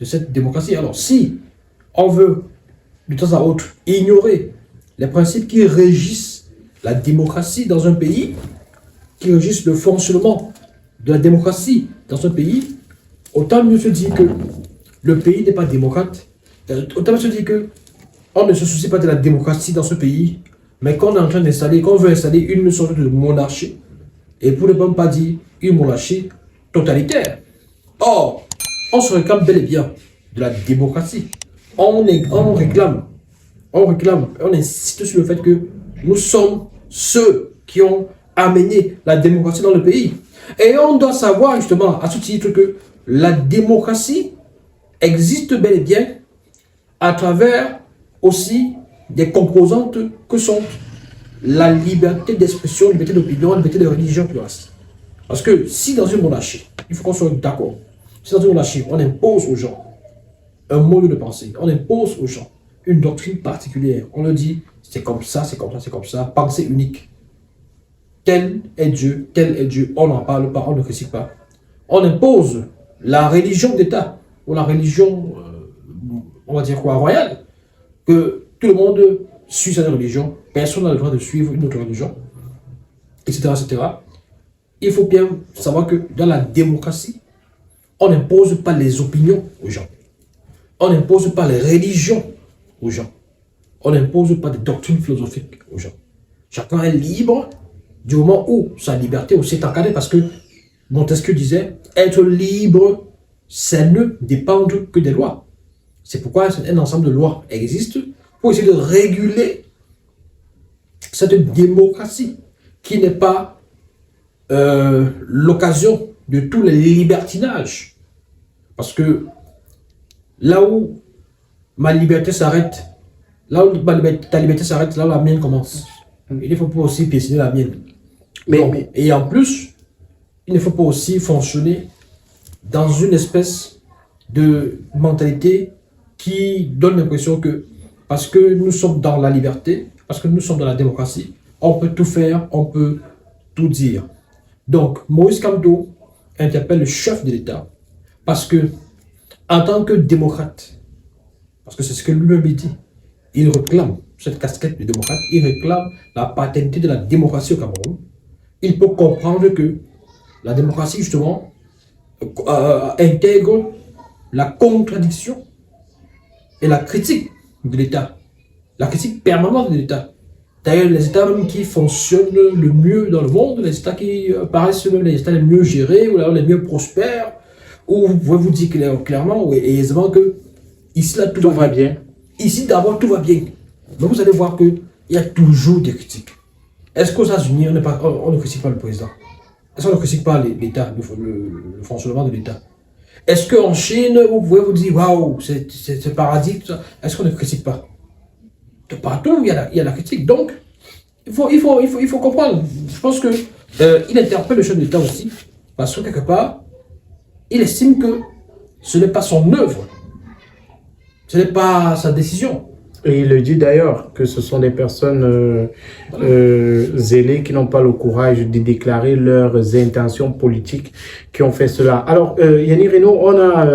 de cette démocratie. Alors, si on veut, de temps à autre, ignorer les principes qui régissent la démocratie dans un pays, qui régissent le fonctionnement de la démocratie dans un pays, autant mieux se dire que le pays n'est pas démocrate, autant mieux se dire que on ne se soucie pas de la démocratie dans ce pays, mais qu'on est en train d'installer, qu'on veut installer une sorte de monarchie, et pour ne même pas dire une monarchie totalitaire. Or, on se réclame bel et bien de la démocratie. On réclame, on insiste sur le fait que nous sommes ceux qui ont amené la démocratie dans le pays. Et on doit savoir justement à ce titre que la démocratie existe bel et bien à travers aussi des composantes que sont la liberté d'expression, liberté d'opinion, liberté de religion, tout le reste. Parce que si dans une monarchie, il faut qu'on soit d'accord, si dans une monarchie, on impose aux gens un mode de pensée, on impose aux gens une doctrine particulière, on leur dit c'est comme ça, c'est comme ça, c'est comme ça, pensée unique. Tel est Dieu, on n'en parle pas, on ne critique pas. On impose la religion d'État, ou la religion, on va dire quoi, royale, que tout le monde suit cette religion, personne n'a le droit de suivre une autre religion, etc., etc. Il faut bien savoir que dans la démocratie, on n'impose pas les opinions aux gens. On n'impose pas les religions aux gens. On n'impose pas des doctrines philosophiques aux gens. Chacun est libre du moment où sa liberté aussi est encadrée, parce que Montesquieu disait être libre, ça ne dépend que des lois. C'est pourquoi un ensemble de lois existe pour essayer de réguler cette démocratie qui n'est pas l'occasion de tous les libertinages. Parce que là où ma liberté s'arrête, ta liberté s'arrête, là où la mienne commence. Il ne faut pas aussi piétiner la mienne. Et en plus, il ne faut pas aussi fonctionner dans une espèce de mentalité qui donne l'impression que parce que nous sommes dans la liberté, parce que nous sommes dans la démocratie, on peut tout faire, on peut tout dire. Donc, Maurice Kamto interpelle le chef de l'État parce que, en tant que démocrate, parce que c'est ce que lui-même dit, il réclame cette casquette de démocrate, il réclame la paternité de la démocratie au Cameroun. Il peut comprendre que la démocratie, justement, intègre la contradiction et la critique de l'État, la critique permanente de l'État. D'ailleurs, les États même qui fonctionnent le mieux dans le monde, les États qui paraissent même les États les mieux gérés, ou les mieux prospères, où vous pouvez vous dire clairement et aisément que ici, là, tout va bien. Ici, d'abord, tout va bien. Mais vous allez voir qu'il y a toujours des critiques. Est-ce qu'aux États-Unis, on ne critique pas le président? Est-ce qu'on ne critique pas l'État, le fonctionnement de l'État? Est-ce qu'en Chine, vous pouvez vous dire, waouh, c'est paradis, tout ça. Est-ce qu'on ne critique pas? De partout, il y a la critique. Donc, il faut comprendre. Je pense qu'il interpelle le chef de l'État aussi, parce que quelque part, il estime que ce n'est pas son œuvre, ce n'est pas sa décision. Et il le dit d'ailleurs que ce sont des personnes zélées qui n'ont pas le courage de déclarer leurs intentions politiques qui ont fait cela. Alors, Yannick Reno, on a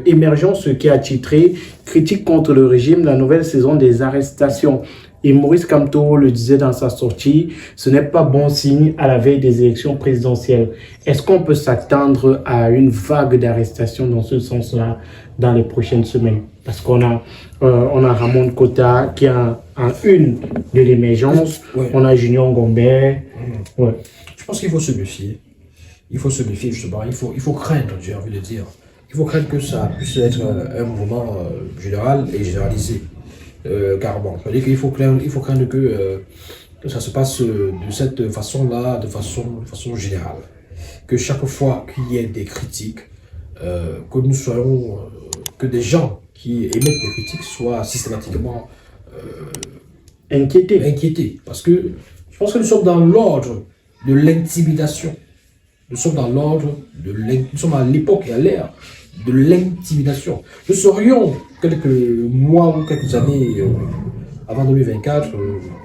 Émergence qui a titré « Critique contre le régime, la nouvelle saison des arrestations ». Et Maurice Kamto le disait dans sa sortie, ce n'est pas bon signe à la veille des élections présidentielles. Est-ce qu'on peut s'attendre à une vague d'arrestations dans ce sens-là dans les prochaines semaines? Parce qu'on a Ramon Kota qui a en une de l'émergence, ouais. On a Junior Gombert. Ouais. Je pense qu'il faut se méfier. Il faut se méfier justement. Il faut craindre, j'ai envie de dire. Il faut craindre que ça puisse être un mouvement général et généralisé. Carrément. C'est-à-dire qu'il faut craindre que ça se passe de cette façon-là, de façon générale. Que chaque fois qu'il y ait des critiques, que nous soyons, que des gens qui émettent des critiques soient systématiquement inquiétés. Parce que je pense que nous sommes dans l'ordre de l'intimidation. Nous sommes à l'époque et à l'ère de l'intimidation. Nous serions quelques mois ou quelques années avant 2024,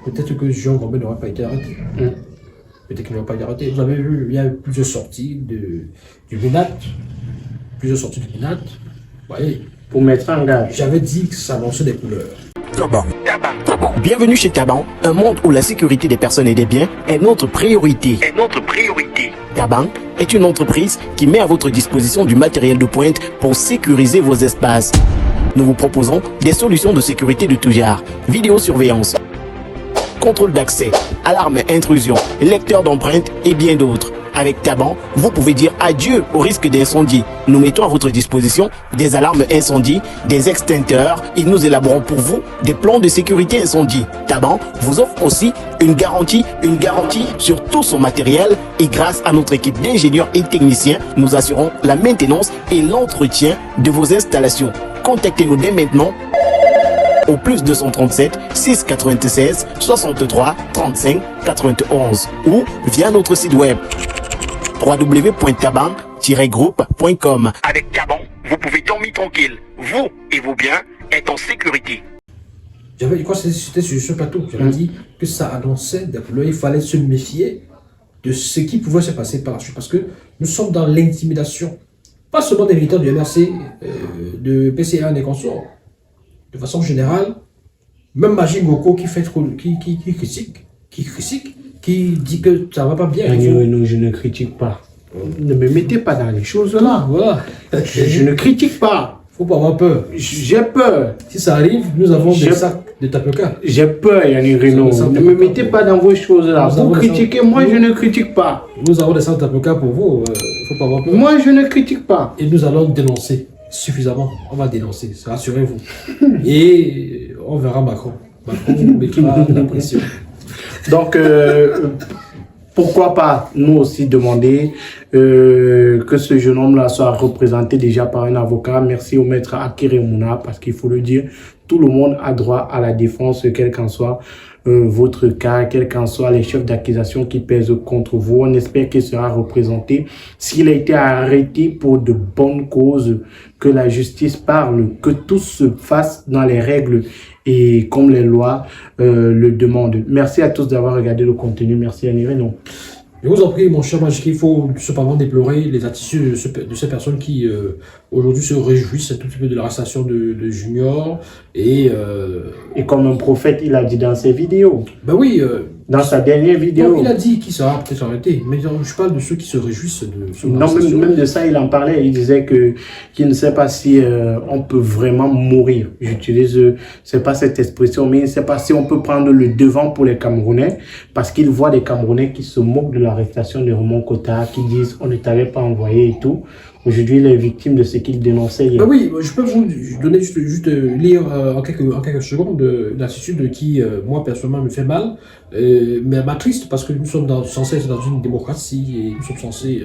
peut-être que Jean Gombert n'aurait pas été arrêté. Peut-être qu'il n'aurait pas été arrêté. Vous avez vu, il y a eu plusieurs sorties du MINAT. voyez, Pour mettre en garde. j'avais dit que ça annonçait des couleurs. Taban. Bienvenue chez Taban, un monde où la sécurité des personnes et des biens est notre priorité. Taban est une entreprise qui met à votre disposition du matériel de pointe pour sécuriser vos espaces. Nous vous proposons des solutions de sécurité de tout genre, vidéosurveillance, contrôle d'accès, alarme intrusion, lecteur d'empreintes et bien d'autres. Avec Taban, vous pouvez dire adieu au risque d'incendie. Nous mettons à votre disposition des alarmes incendie, des extincteurs et nous élaborons pour vous des plans de sécurité incendie. Taban vous offre aussi une garantie sur tout son matériel et grâce à notre équipe d'ingénieurs et techniciens, nous assurons la maintenance et l'entretien de vos installations. Contactez-nous dès maintenant au plus 237 696 63 35 91 ou via notre site web www.taban-groupe.com. Avec Taban, vous pouvez dormir tranquille. Vous et vos biens êtes en sécurité. Je crois que c'était sur ce plateau. J'avais dit que ça annonçait des couleurs. Il fallait se méfier de ce qui pouvait se passer par la suite. Parce que nous sommes dans l'intimidation. Pas seulement des militants du MRC, de PCA et consorts. De façon générale, même Magin Goko qui critique, qui dit que ça va pas bien. Non, je ne critique pas. Ne me mettez pas dans les choses là. Voilà. Je ne critique pas. Faut pas avoir peur. J'ai peur. Si ça arrive, nous avons des sacs de tapioca. J'ai peur, Yannick Renaud. Ne me mettez pas dans vos choses là. Vous critiquez, moi je ne critique pas. Nous avons des sacs de tapioca pour vous. Faut pas avoir peur. Moi je ne critique pas. Et nous allons dénoncer suffisamment. On va dénoncer, rassurez-vous. Et on verra Macron. Macron mettra de la pression. Donc, pourquoi pas nous aussi demander que ce jeune homme-là soit représenté déjà par un avocat. Merci au maître Akere Mouna, parce qu'il faut le dire, tout le monde a droit à la défense, quel qu'en soit votre cas, quels qu'en soient les chefs d'accusation qui pèsent contre vous. On espère qu'il sera représenté. S'il a été arrêté pour de bonnes causes, que la justice parle, que tout se fasse dans les règles et comme les lois le demandent. Merci à tous d'avoir regardé le contenu. Merci Yannick Renaud. Je vous en prie, mon cher Magique, il faut cependant déplorer les attitudes de ces personnes qui aujourd'hui se réjouissent un tout petit peu de l'arrestation de Junior. Et comme un prophète, il a dit dans ses vidéos. Ben oui. Dans sa dernière vidéo. Donc, il a dit qu'il sera peut-être arrêté. Mais je parle de ceux qui se réjouissent de son Non, même de ça, il en parlait. Il disait qu'il ne sait pas si on peut vraiment mourir. J'utilise, c'est pas cette expression, mais il ne sait pas si on peut prendre le devant pour les Camerounais, parce qu'il voit des Camerounais qui se moquent de l'arrestation de Raymond Kotta, qui disent on ne t'avait pas envoyé et tout. Aujourd'hui, il est victime de ce qu'il dénonçait hier. Ben oui, je peux vous donner juste lire en quelques secondes une attitude qui, moi, personnellement, me fait mal, mais m'attriste parce que nous sommes censés être dans une démocratie et nous sommes censés,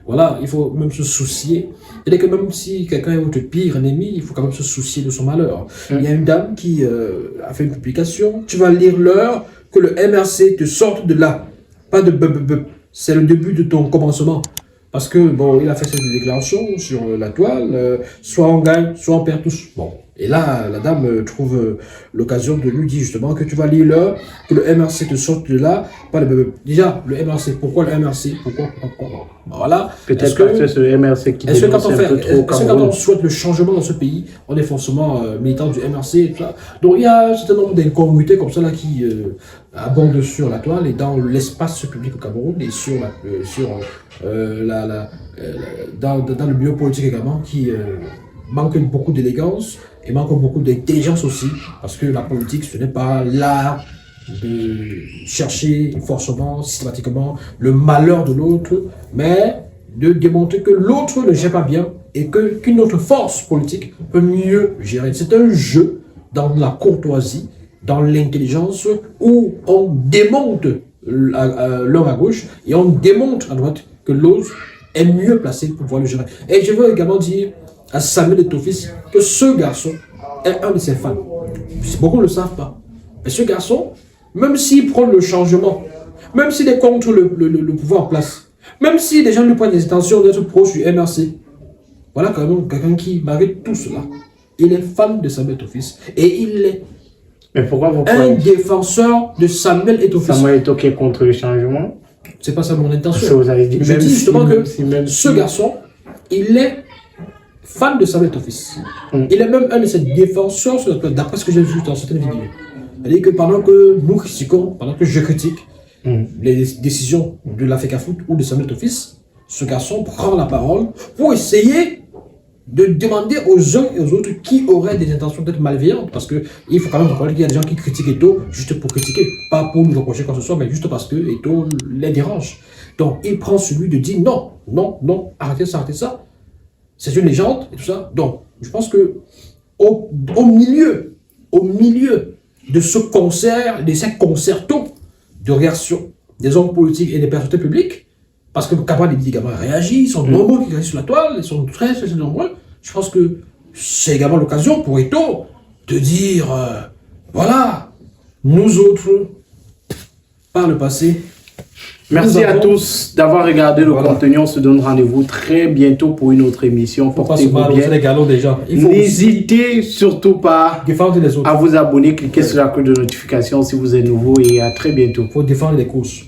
voilà, il faut même se soucier. Et que même si quelqu'un est votre pire ennemi, il faut quand même se soucier de son malheur. Il y a une dame qui a fait une publication, tu vas lire l'heure que le MRC te sorte de là. Pas de c'est le début de ton commencement. Parce que, bon, il a fait cette déclaration sur la toile, soit on gagne, soit on perd tous. Bon, et là, la dame trouve l'occasion de lui dire justement que tu vas lire l'heure, que le MRC te sorte de là, pas le déjà, le MRC, pourquoi le MRC, pourquoi voilà. Peut-être que c'est ce MRC qui dénonce un peu trop. Est-ce que quand on souhaite le changement dans ce pays, on est forcément militant du MRC et tout ça. Donc il y a un certain nombre d'incongruités comme ça là qui abondent sur la toile et dans l'espace public au Cameroun et dans le milieu politique également qui manque beaucoup d'élégance et manque beaucoup d'intelligence aussi, parce que la politique ce n'est pas l'art de chercher forcément, systématiquement le malheur de l'autre, mais de démontrer que l'autre ne gère pas bien et qu'une autre force politique peut mieux gérer. C'est un jeu dans la courtoisie, dans l'intelligence, où on démonte l'un à gauche et on démontre à droite que l'autre est mieux placé pour pouvoir le gérer. Et je veux également dire à Samuel Eto'o-Fils que ce garçon est un de ses fans. Beaucoup ne le savent pas. Mais ce garçon, même s'il prend le changement, même s'il est contre le pouvoir en place, même si les gens lui prennent des intentions d'être proche du MRC, voilà quand même quelqu'un qui, malgré tout cela, il est fan de Samuel Eto'o-Fils. Et il est un défenseur de Samuel Eto'o-Fils. Samuel Eto'o qui est contre le changement. C'est pas ça mon intention. Vous avez dit, je dis justement que ce garçon, il est fan de Samuel Eto'o-Fils. Il est même un de ses défenseurs, d'après ce que j'ai vu dans certaines vidéos. C'est-à-dire que pendant que nous critiquons, pendant que je critique les décisions de l'Africa-Foot ou de Samuel Eto'o-Fils, ce garçon prend la parole pour essayer de demander aux uns et aux autres qui auraient des intentions peut-être malveillantes, parce qu'il faut quand même reconnaître qu'il y a des gens qui critiquent Eto'o juste pour critiquer, pas pour nous reprocher quoi que ce soit, mais juste parce que Eto'o les dérange. Donc il prend celui de dire non, non, non, arrêtez ça, c'est une légende et tout ça. Donc je pense que au milieu de ce concert, de ces concertos de réaction des hommes politiques et des personnalités publiques, parce que Cabral également réagit, ils sont nombreux qui réagissent sur la toile, ils sont très nombreux. Je pense que c'est également l'occasion pour Eto'o de dire voilà, nous autres, par le passé. Merci à tous d'avoir regardé le contenu. On se donne rendez-vous très bientôt pour une autre émission. Portez-vous bien. Les galons déjà. N'hésitez surtout pas défendre les autres. À vous abonner, cliquez sur la cloche de notification si vous êtes nouveau et à très bientôt. Il faut défendre les courses.